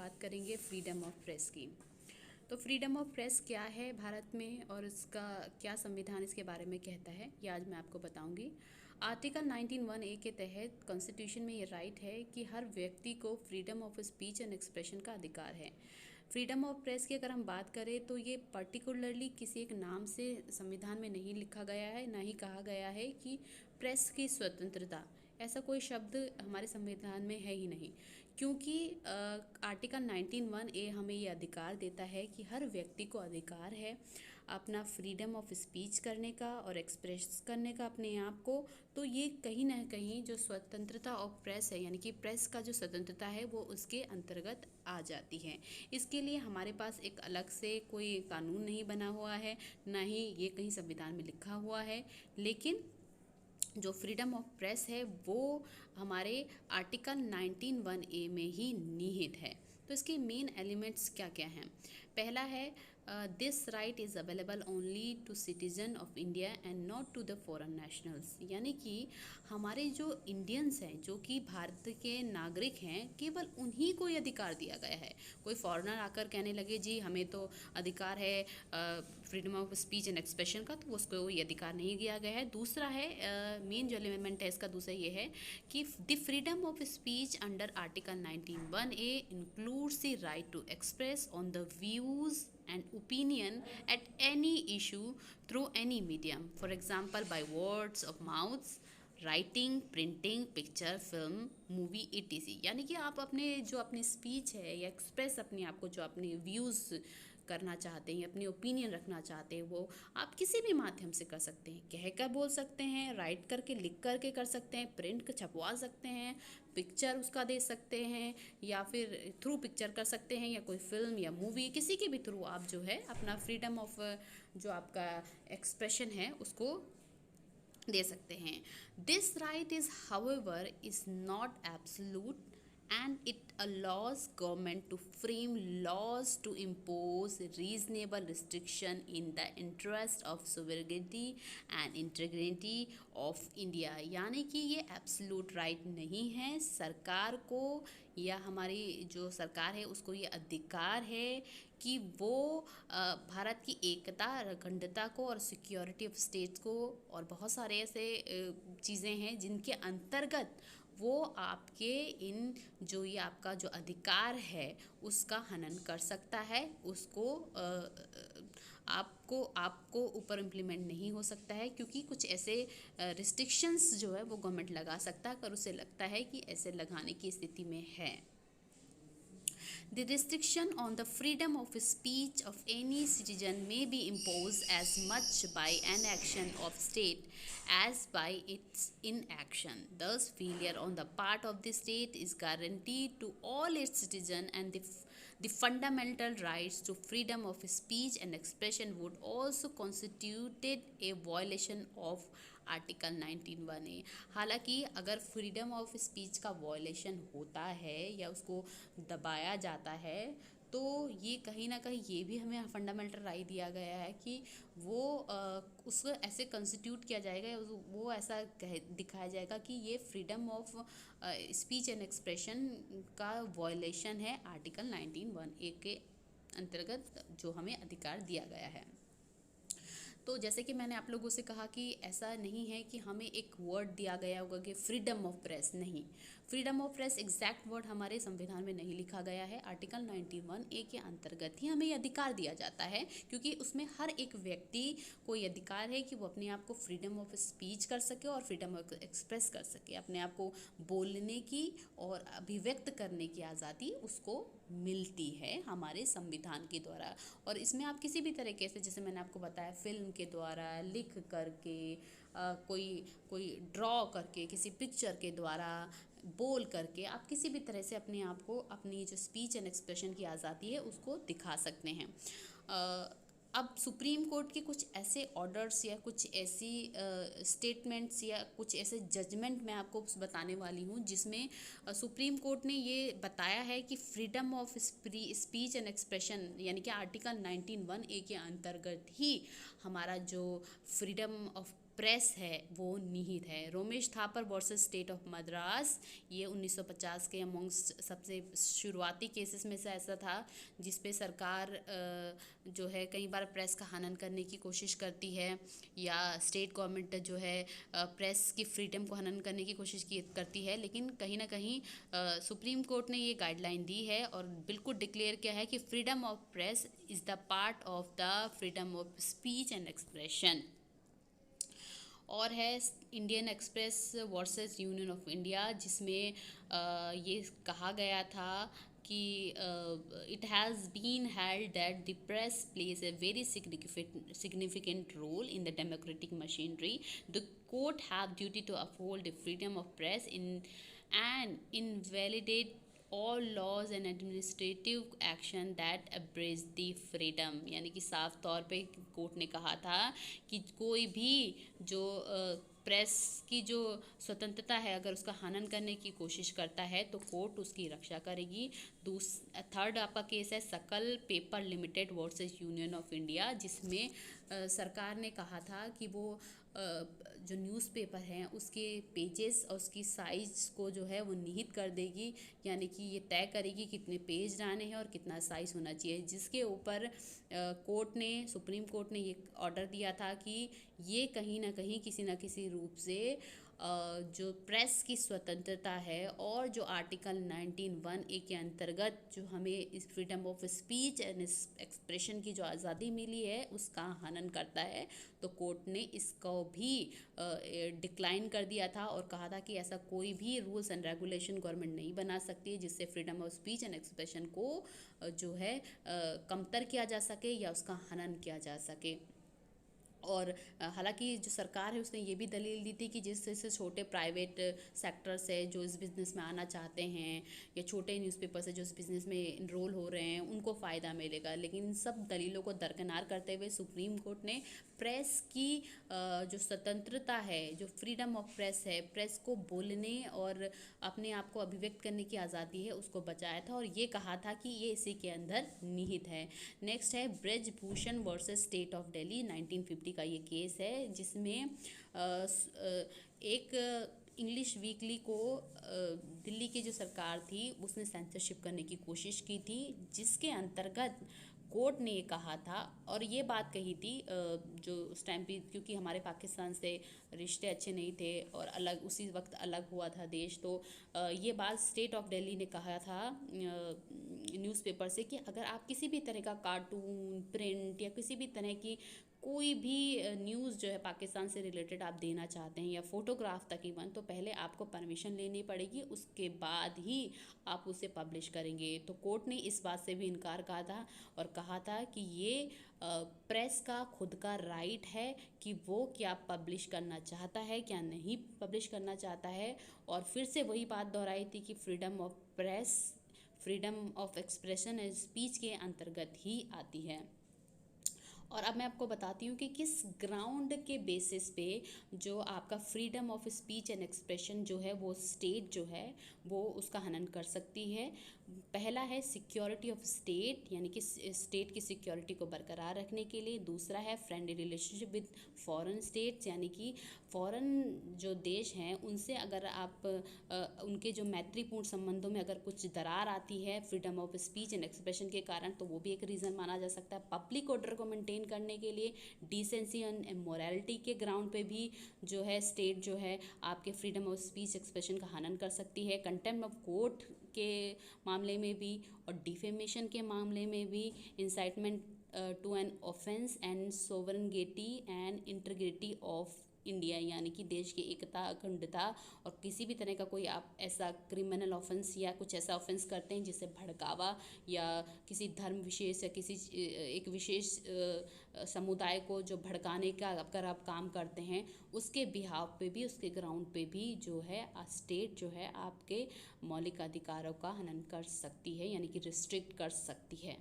बात करेंगे freedom of press की। तो फ्रीडम ऑफ प्रेस क्या है भारत में और इसका क्या संविधान इसके बारे में कहता है, ये आज मैं आपको बताऊंगी। आर्टिकल 19(1) ए के तहत कॉन्स्टिट्यूशन में ये राइट है कि हर व्यक्ति को freedom of speech and expression का अधिकार है। फ्रीडम ऑफ प्रेस की अगर हम बात करें तो ये पर्टिकुलरली किसी एक नाम से संविधान में नहीं लिखा गया है, ना ही कहा गया है कि प्रेस की स्वतंत्रता, ऐसा कोई शब्द हमारे संविधान में है ही नहीं। क्योंकि आर्टिकल 19(1) ए हमें ये अधिकार देता है कि हर व्यक्ति को अधिकार है अपना फ्रीडम ऑफ स्पीच करने का और एक्सप्रेस करने का अपने आप को। तो ये कहीं ना कहीं जो स्वतंत्रता ऑफ प्रेस है, यानी कि प्रेस का जो स्वतंत्रता है, वो उसके अंतर्गत आ जाती है। इसके लिए हमारे पास एक अलग से कोई कानून नहीं बना हुआ है, ना ही ये कहीं संविधान में लिखा हुआ है। लेकिन जो फ्रीडम ऑफ प्रेस है वो हमारे आर्टिकल 19(1) ए में ही निहित है। तो इसके मेन एलिमेंट्स क्या क्या हैं? पहला है this right is available only to citizen of India and not to the foreign nationals. यानी कि हमारे जो इंडियंस हैं, जो कि भारत के नागरिक हैं, केवल उन्हीं को ये अधिकार दिया गया है। कोई फॉरेनर आकर कहने लगे जी हमें तो अधिकार है freedom of speech and expression का, तो उसको ये अधिकार नहीं दिया गया है। दूसरा है मेन जो एलिमेंट है इसका, दूसरा ये है कि the freedom of speech under article 19(1) A includes the right to express on the views and opinion at any issue through any medium, for example by words of mouth, writing, printing, picture, film, movie, etc। यानी कि आप अपने जो अपनी speech है या express अपने आप को जो अपने व्यूज़ करना चाहते हैं, अपनी ओपिनियन रखना चाहते हैं, वो आप किसी भी माध्यम से कर सकते हैं। कह कर बोल सकते हैं, राइट करके, लिख करके कर सकते हैं, प्रिंट छपवा सकते हैं, पिक्चर उसका दे सकते हैं, या फिर थ्रू पिक्चर कर सकते हैं, या कोई फिल्म या मूवी, किसी के भी थ्रू आप जो है अपना फ्रीडम ऑफ जो आपका एक्सप्रेशन है उसको दे सकते हैं। This right is however is not absolute and it allows government to frame laws to impose reasonable restriction in the interest of sovereignty and integrity of India। यानी कि ये एब्सोल्यूट राइट नहीं है। सरकार को या हमारी जो सरकार है उसको ये अधिकार है कि वो भारत की एकता, अखंडता को और सिक्योरिटी ऑफ स्टेट्स को और बहुत सारे ऐसे चीज़ें हैं जिनके अंतर्गत वो आपके इन जो ये आपका जो अधिकार है उसका हनन कर सकता है। उसको आपको ऊपर इम्प्लीमेंट नहीं हो सकता है, क्योंकि कुछ ऐसे रिस्ट्रिक्शंस जो है वो गवर्नमेंट लगा सकता है अगर उसे लगता है कि ऐसे लगाने की स्थिति में है। The restriction on the freedom of speech of any citizen may be imposed as much by an action of state as by its inaction. Thus, failure on the part of the state is guaranteed to all its citizens, and the fundamental rights to freedom of speech and expression would also constitute a violation of article 19(1) ए। हालांकि अगर freedom of speech का violation होता है या उसको दबाया जाता है तो ये कहीं ना कहीं ये भी हमें फंडामेंटल राइट दिया गया है कि वो उसको ऐसे कंस्टिट्यूट किया जाएगा, वो ऐसा दिखाया जाएगा कि ये freedom of speech and expression का वायलेशन है आर्टिकल 19(1) ए के अंतर्गत जो हमें अधिकार दिया गया है। तो जैसे कि मैंने आप लोगों से कहा कि ऐसा नहीं है कि हमें एक वर्ड दिया गया होगा कि फ्रीडम ऑफ प्रेस, नहीं। Freedom of press exact word हमारे संविधान में नहीं लिखा गया है। आर्टिकल 19(1) ए के अंतर्गत ही हमें ये अधिकार दिया जाता है, क्योंकि उसमें हर एक व्यक्ति को ये अधिकार है कि वो अपने आप को फ्रीडम ऑफ स्पीच कर सके और फ्रीडम ऑफ एक्सप्रेस कर सके। अपने आप को बोलने की और अभिव्यक्त करने की आज़ादी उसको मिलती है हमारे संविधान के द्वारा। और इसमें आप किसी भी तरीके से, जैसे मैंने आपको बताया, फिल्म के द्वारा, लिख करके, कोई ड्रॉ करके, किसी पिक्चर के द्वारा, बोल करके आप किसी भी तरह से अपने आप को, अपनी जो स्पीच एंड एक्सप्रेशन की आज़ादी है उसको दिखा सकते हैं। अब सुप्रीम कोर्ट के कुछ ऐसे ऑर्डर्स या कुछ ऐसी स्टेटमेंट्स या कुछ ऐसे जजमेंट मैं आपको बताने वाली हूँ जिसमें सुप्रीम कोर्ट ने ये बताया है कि freedom of speech and expression, यानी कि आर्टिकल 19(1) ए के अंतर्गत ही हमारा जो फ्रीडम ऑफ प्रेस है वो निहित है। Romesh Thapar versus State of Madras, ये 1950 के अमोंगस्ट सबसे शुरुआती केसेस में से ऐसा था जिस पे सरकार जो है कई बार प्रेस का हनन करने की कोशिश करती है, या स्टेट गवर्नमेंट जो है प्रेस की फ्रीडम को हनन करने की कोशिश करती है। लेकिन कहीं ना कहीं सुप्रीम कोर्ट ने ये गाइडलाइन दी है और बिल्कुल डिक्लेयर किया है कि freedom of press is the part of the freedom of speech and expression. और है Indian Express versus Union of India, जिसमें ये कहा गया था कि it has been held that the press plays a very significant role in the democratic machinery. The court have duty to uphold the freedom of press in and invalidate all laws and administrative action that abridge the freedom। यानी कि साफ तौर पे court ने कहा था कि कोई भी जो प्रेस की जो स्वतंत्रता है अगर उसका हनन करने की कोशिश करता है तो कोर्ट उसकी रक्षा करेगी। थर्ड आपका केस है सकल paper limited versus Union of India, जिसमें सरकार ने कहा था कि वो जो न्यूज़पेपर हैं उसके पेजेस और उसकी साइज़ को जो है वो निहित कर देगी, यानी कि ये तय करेगी कितने पेज डालने हैं और कितना साइज़ होना चाहिए, जिसके ऊपर सुप्रीम कोर्ट ने ये ऑर्डर दिया था कि ये कहीं ना कहीं किसी न किसी रूप से जो प्रेस की स्वतंत्रता है और जो आर्टिकल 19(1)(a) के अंतर्गत जो हमें इस freedom of speech and expression की जो आज़ादी मिली है उसका हनन करता है। तो कोर्ट ने इसको भी डिक्लाइन कर दिया था और कहा था कि ऐसा कोई भी रूल्स एंड रेगुलेशन गवर्नमेंट नहीं बना सकती है जिससे freedom of speech and expression को जो है कमतर किया जा सके या उसका हनन किया जा सके। और हालांकि जो सरकार है उसने ये भी दलील दी थी कि जिससे छोटे प्राइवेट सेक्टर्स है जो इस बिज़नेस में आना चाहते हैं या छोटे न्यूज़पेपर्स है जो इस बिज़नेस में इनरोल हो रहे हैं उनको फ़ायदा मिलेगा। लेकिन इन सब दलीलों को दरकिनार करते हुए सुप्रीम कोर्ट ने प्रेस की जो स्वतंत्रता है, जो फ्रीडम ऑफ प्रेस है, प्रेस को बोलने और अपने आप को अभिव्यक्त करने की आज़ादी है उसको बचाया था और ये कहा था कि ये इसी के अंदर निहित है। नेक्स्ट है Brajbhushan versus State of Delhi, 1950 का ये केस है, जिसमें एक इंग्लिश वीकली को दिल्ली की जो सरकार थी उसने सेंसरशिप करने की कोशिश की थी, जिसके अंतर्गत कोर्ट ने ये कहा था और ये बात कही थी जो उस टाइम पे क्योंकि हमारे पाकिस्तान से रिश्ते अच्छे नहीं थे और अलग उसी वक्त अलग हुआ था देश, तो ये बात स्टेट ऑफ दिल्ली ने कहा था न्यूज़पेपर से कि अगर आप किसी भी तरह का कार्टून, प्रिंट या किसी भी तरह की कोई भी न्यूज़ जो है पाकिस्तान से रिलेटेड आप देना चाहते हैं या फोटोग्राफ तक इवन, तो पहले आपको परमिशन लेनी पड़ेगी, उसके बाद ही आप उसे पब्लिश करेंगे। तो कोर्ट ने इस बात से भी इनकार कहा था और कहा था कि ये प्रेस का खुद का राइट है कि वो क्या पब्लिश करना चाहता है क्या नहीं पब्लिश करना चाहता है। और फिर से वही बात दोहराई थी कि freedom of press, freedom of expression and speech के अंतर्गत ही आती है। और अब मैं आपको बताती हूँ कि किस ग्राउंड के बेसिस पे जो आपका freedom of speech and expression जो है वो स्टेट जो है वो उसका हनन कर सकती है। पहला है सिक्योरिटी ऑफ स्टेट, यानी कि स्टेट की सिक्योरिटी को बरकरार रखने के लिए। दूसरा है friendly relationship with foreign states, यानी कि फॉरेन जो देश हैं उनसे अगर आप उनके जो मैत्रीपूर्ण संबंधों में अगर कुछ दरार आती है freedom of speech and expression के कारण, तो वो भी एक रीज़न माना जा सकता है। पब्लिक ऑर्डर को मेंटेन करने के लिए, डिसेंसी एंड मोरालिटी के ग्राउंड पे भी जो है स्टेट जो है आपके फ्रीडम ऑफ स्पीच एक्सप्रेशन का हनन कर सकती है। कंटेम्प्ट ऑफ कोर्ट के मामले में भी और डिफेमेशन के मामले में भी, incitement to an offence and sovereignty and integrity of India, यानी कि देश की एकता, अखंडता और किसी भी तरह का कोई आप ऐसा क्रिमिनल ऑफेंस या कुछ ऐसा ऑफेंस करते हैं जिससे भड़कावा या किसी धर्म विशेष या किसी एक विशेष समुदाय को जो भड़काने का अगर आप काम करते हैं, उसके बिहाव पे भी, उसके ग्राउंड पे भी जो है स्टेट जो है आपके मौलिक अधिकारों का हनन कर सकती है, यानी कि रिस्ट्रिक्ट कर सकती है।